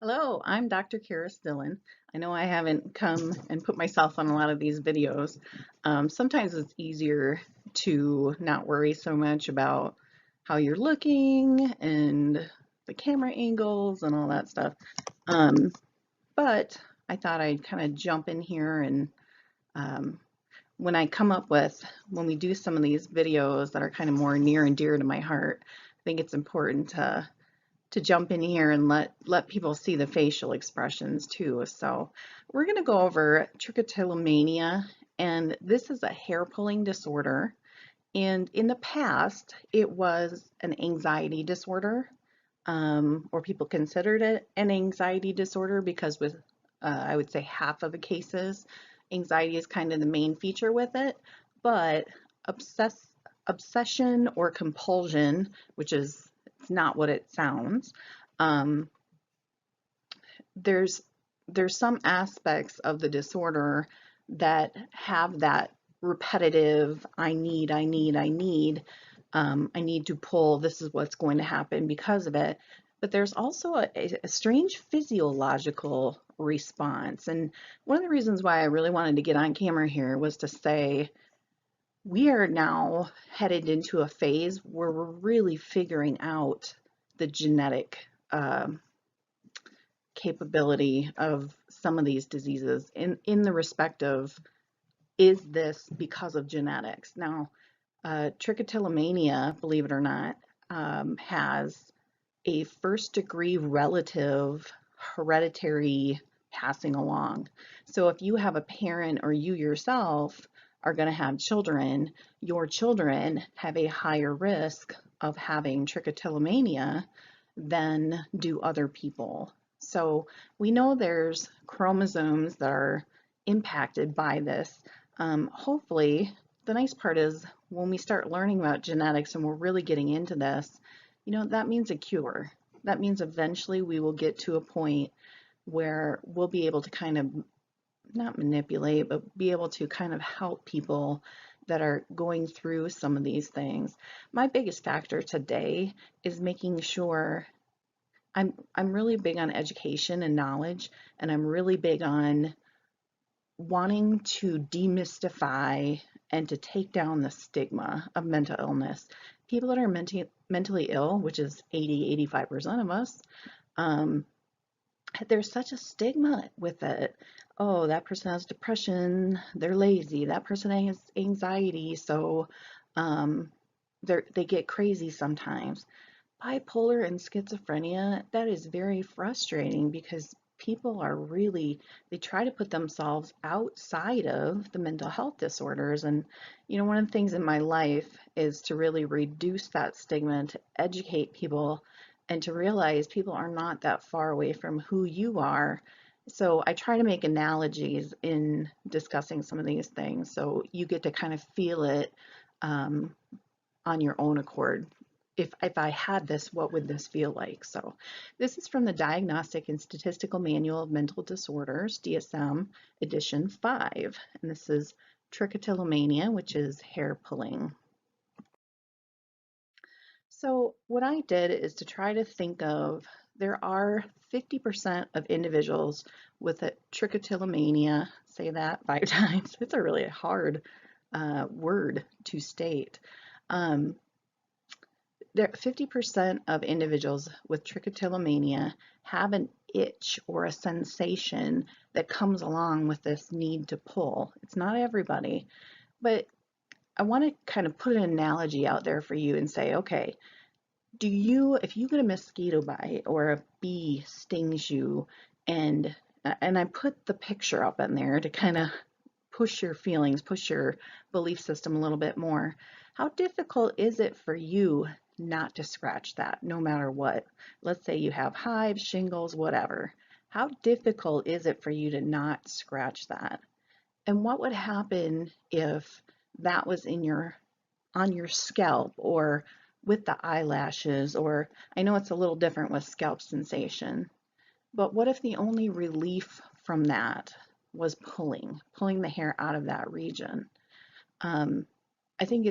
Hello, I'm Dr. Kara Dillon. I know I haven't come and put myself on a lot of these videos. Sometimes it's easier to not worry so much about how you're looking and the camera angles and all that stuff. Um, but I thought I'd kind of jump in here and um, when I come up with, when we do some of these videos that are kind of more near and dear to my heart, I think it's important to jump in here and let people see the facial expressions too. So we're going to go over trichotillomania, and this is a hair pulling disorder. And in the past, it was an anxiety disorder, or people considered it an anxiety disorder because with, I would say half of the cases, anxiety is kind of the main feature with it. But obsession or compulsion, which is it's not what it sounds, um, there's there's some aspects of the disorder that have that repetitive I need to pull, this is what's going to happen because of it. But there's also a strange physiological response. And one of the reasons why I really wanted to get on camera here was to say we are now headed into a phase where we're really figuring out the genetic capability of some of these diseases in the respect of, is this because of genetics? Now, trichotillomania, believe it or not, has a first degree relative hereditary passing along. So if you have a parent or you yourself are going to have children, your children have a higher risk of having trichotillomania than do other people. So we know there's chromosomes that are impacted by this. Hopefully, the nice part is when we start learning about genetics and we're really getting into this, that means a cure. That means eventually we will get to a point where we'll be able to kind of not manipulate, but be able to kind of help people that are going through some of these things. My biggest factor today is making sure I'm really big on education and knowledge, and I'm really big on wanting to demystify and to take down the stigma of mental illness. People that are mentally ill, which is 85% of us, um, there's such a stigma with it. Oh, that person has depression, they're lazy, that person has anxiety, so um, they get crazy sometimes. Bipolar and schizophrenia, that is very frustrating because people are really, they try to put themselves outside of the mental health disorders. And, one of the things in my life is to really reduce that stigma, to educate people, and to realize people are not that far away from who you are. So I try to make analogies in discussing some of these things so you get to kind of feel it um, on your own accord. If I had this, what would this feel like? So this is from the Diagnostic and Statistical Manual of Mental Disorders, DSM edition 5. And this is trichotillomania, which is hair pulling. So what I did is to try to think of, there are 50% of individuals with a trichotillomania, say that 5 times. It's a really hard word to state. Um, 50% of individuals with trichotillomania have an itch or a sensation that comes along with this need to pull. It's not everybody, but I want to kind of put an analogy out there for you and say, okay, if you get a mosquito bite or a bee stings you, and I put the picture up in there to kind of push your feelings, push your belief system a little bit more. How difficult is it for you not to scratch that no matter what? Let's say you have hives, shingles, whatever. How difficult is it for you to not scratch that? And what would happen if that was on your scalp or with the eyelashes, or I know it's a little different with scalp sensation, but what if the only relief from that was pulling the hair out of that region? Um, I think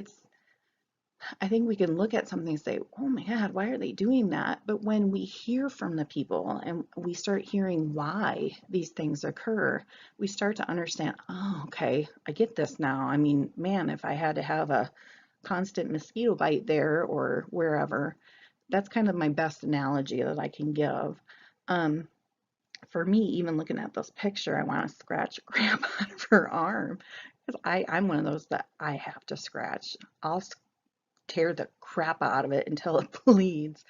I think we can look at something and say, oh my God, why are they doing that? But when we hear from the people and we start hearing why these things occur, we start to understand, oh, okay, I get this now. I mean, man, if I had to have a constant mosquito bite there or wherever, that's kind of my best analogy that I can give. Um, for me, even looking at this picture, I want to scratch the crap out of her arm because I'm one of those that I have to scratch. I'll tear the crap out of it until it bleeds.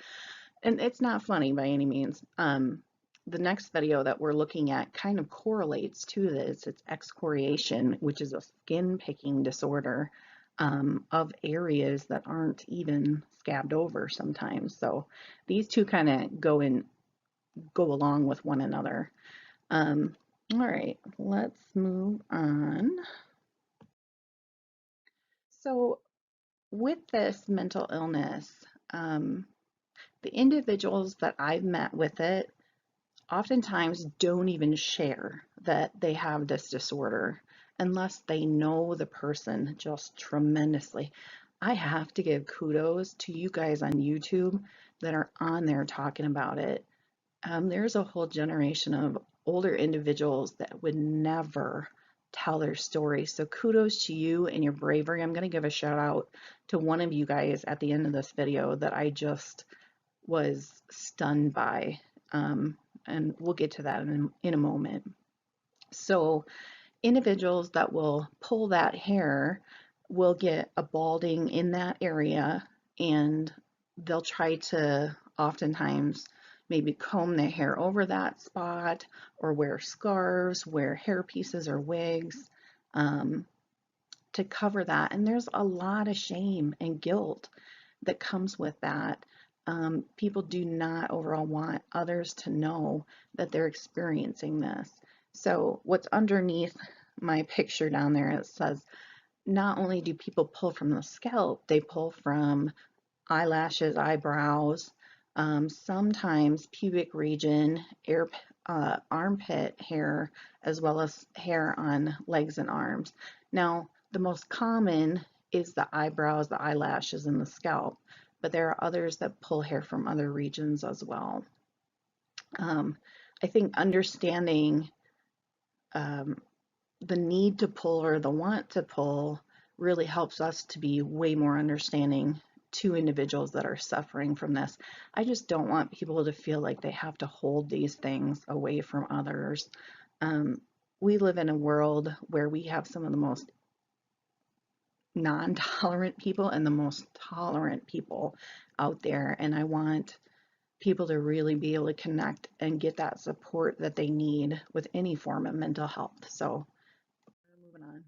And it's not funny by any means. The next video that we're looking at kind of correlates to this. It's excoriation, which is a skin picking disorder of areas that aren't even scabbed over sometimes. So these two kind of go along with one another. All right, let's move on. So with this mental illness, um, the individuals that I've met with it oftentimes don't even share that they have this disorder unless they know the person just tremendously. I have to give kudos to you guys on YouTube that are on there talking about it. There's a whole generation of older individuals that would never tell their story. So kudos to you and your bravery. I'm going to give a shout out to one of you guys at the end of this video that I just was stunned by. And we'll get to that in a moment. So individuals that will pull that hair will get a balding in that area, and they'll try to oftentimes maybe comb their hair over that spot or wear scarves, wear hair pieces or wigs um, to cover that. And there's a lot of shame and guilt that comes with that. People do not overall want others to know that they're experiencing this. So what's underneath my picture down there, it says, not only do people pull from the scalp, they pull from eyelashes, eyebrows, sometimes pubic region, armpit hair, as well as hair on legs and arms. Now, the most common is the eyebrows, the eyelashes, and the scalp, but there are others that pull hair from other regions as well. I think understanding um, the need to pull or the want to pull really helps us to be way more understanding to individuals that are suffering from this. I just don't want people to feel like they have to hold these things away from others. Um, we live in a world where we have some of the most non-tolerant people and the most tolerant people out there, and I want people to really be able to connect and get that support that they need with any form of mental health. So moving on.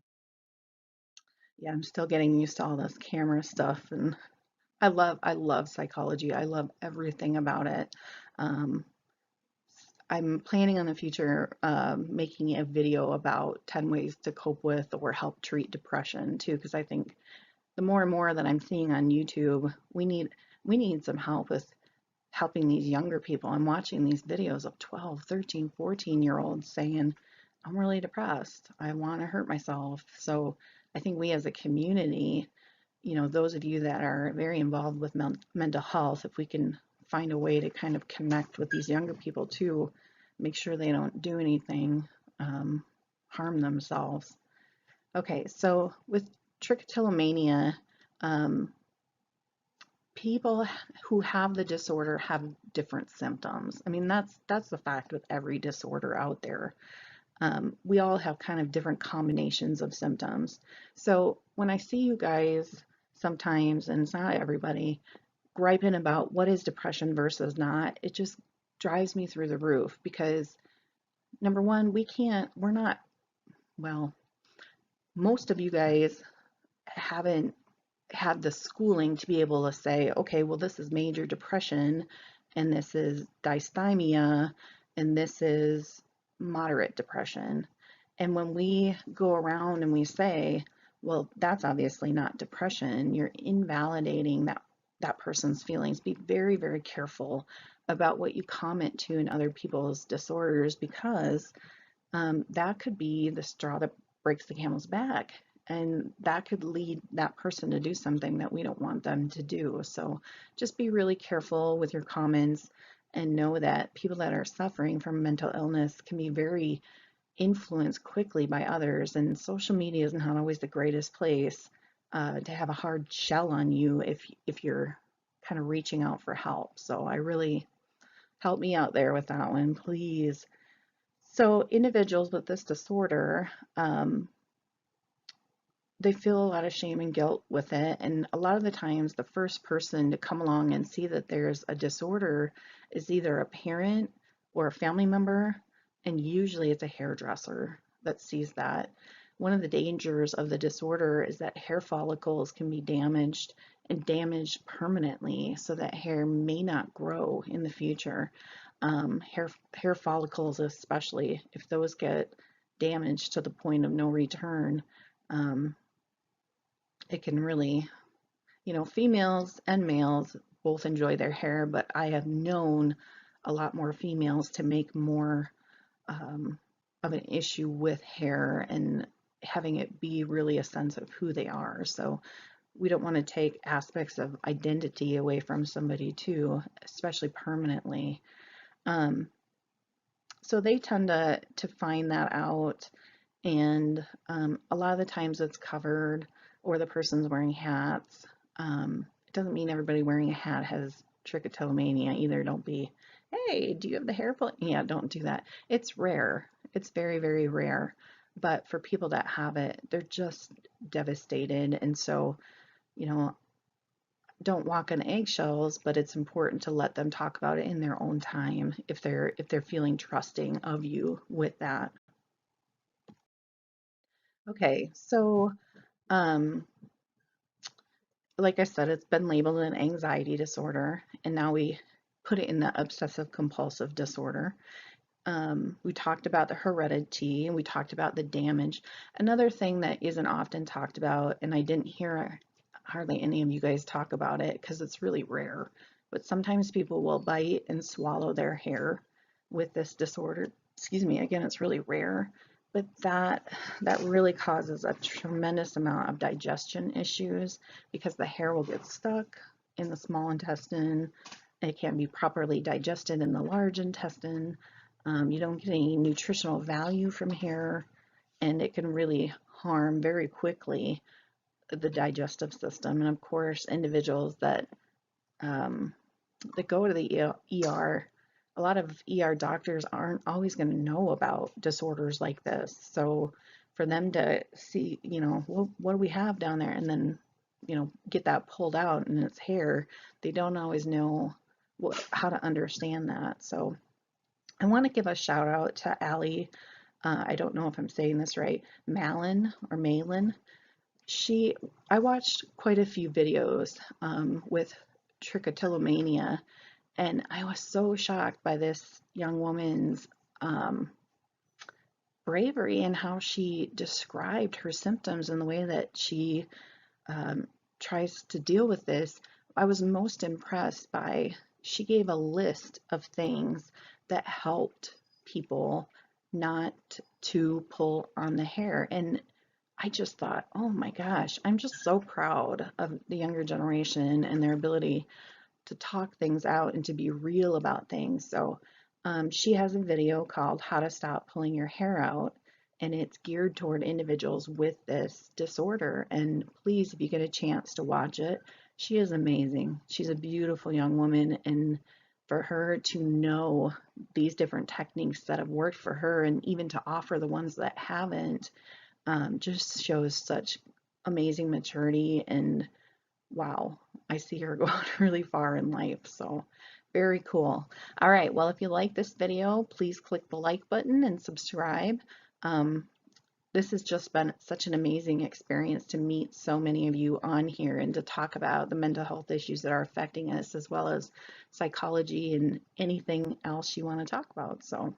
Yeah, I'm still getting used to all this camera stuff, and I love psychology. I love everything about it. Um, I'm planning on the future making a video about 10 ways to cope with or help treat depression too, because I think the more and more that I'm seeing on YouTube, we need some help with helping these younger people. I'm watching these videos of 12, 13, 14-year-olds saying, I'm really depressed. I want to hurt myself. So I think we as a community, those of you that are very involved with mental health, if we can find a way to kind of connect with these younger people too, make sure they don't do anything, harm themselves. Okay, so with trichotillomania, um, people who have the disorder have different symptoms. I mean, that's the fact with every disorder out there. We all have kind of different combinations of symptoms. So when I see you guys sometimes, and it's not everybody, griping about what is depression versus not, it just drives me through the roof because number one, we're not, well, most of you guys haven't had the schooling to be able to say, okay, well, this is major depression, and this is dysthymia, and this is moderate depression. And when we go around and we say, well, that's obviously not depression, you're invalidating that person's feelings. Be very, very careful about what you comment to in other people's disorders because that could be the straw that breaks the camel's back. and that could lead that person to do something that we don't want them to do. So just be really careful with your comments and know that people that are suffering from mental illness can be very influenced quickly by others, and social media is not always the greatest place to have a hard shell on you if you're kind of reaching out for help. So I really help me out there with that one, please. So individuals with this disorder, they feel a lot of shame and guilt with it. And a lot of the times, the first person to come along and see that there's a disorder is either a parent or a family member, and usually it's a hairdresser that sees that. One of the dangers of the disorder is that hair follicles can be damaged and damaged permanently, so that hair may not grow in the future. Hair follicles, especially if those get damaged to the point of no return, um, it can really, females and males both enjoy their hair, but I have known a lot more females to make more of an issue with hair and having it be really a sense of who they are. So we don't want to take aspects of identity away from somebody too, especially permanently. Um, so they tend to find that out, and a lot of the times it's covered or the person's wearing hats. It doesn't mean everybody wearing a hat has trichotillomania either. Don't be, hey, do you have the hair pull? Yeah, don't do that. It's rare. It's very, very rare. But for people that have it, they're just devastated. And so, you know, don't walk on eggshells, but it's important to let them talk about it in their own time if they're feeling trusting of you with that. Okay, so um, like I said, it's been labeled an anxiety disorder, and now we put it in the obsessive compulsive disorder. We talked about the heredity, and we talked about the damage. Another thing that isn't often talked about, and I didn't hear hardly any of you guys talk about it because it's really rare, but sometimes people will bite and swallow their hair with this disorder. Excuse me, again, it's really rare, but that really causes a tremendous amount of digestion issues because the hair will get stuck in the small intestine. It can't be properly digested in the large intestine. You don't get any nutritional value from hair, and it can really harm very quickly the digestive system. And of course, individuals um, that go to the ER, a lot of ER doctors aren't always going to know about disorders like this. So for them to see, well, what do we have down there, and then, get that pulled out and it's hair, they don't always know how to understand that. So I want to give a shout out to Allie. I don't know if I'm saying this right, Malin. I watched quite a few videos with trichotillomania, and I was so shocked by this young woman's um, bravery and how she described her symptoms and the way that she um, tries to deal with this. I was most impressed by, she gave a list of things that helped people not to pull on the hair. And I just thought, oh my gosh, I'm just so proud of the younger generation and their ability to talk things out and to be real about things. So she has a video called How to Stop Pulling Your Hair Out, and it's geared toward individuals with this disorder. And please, if you get a chance to watch it, she is amazing. She's a beautiful young woman, and for her to know these different techniques that have worked for her and even to offer the ones that haven't, just shows such amazing maturity. And wow, I see her going really far in life. So very cool. All right, well, if you like this video, please click the like button and subscribe. Um, this has just been such an amazing experience to meet so many of you on here and to talk about the mental health issues that are affecting us, as well as psychology and anything else you want to talk about. So,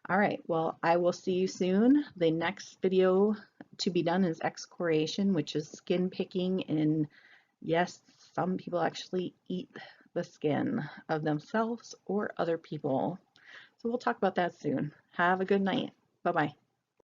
all right, well, I will see you soon. The next video to be done is excoriation, which is skin picking, and yes, some people actually eat the skin of themselves or other people. So we'll talk about that soon. Have a good night. Bye-bye.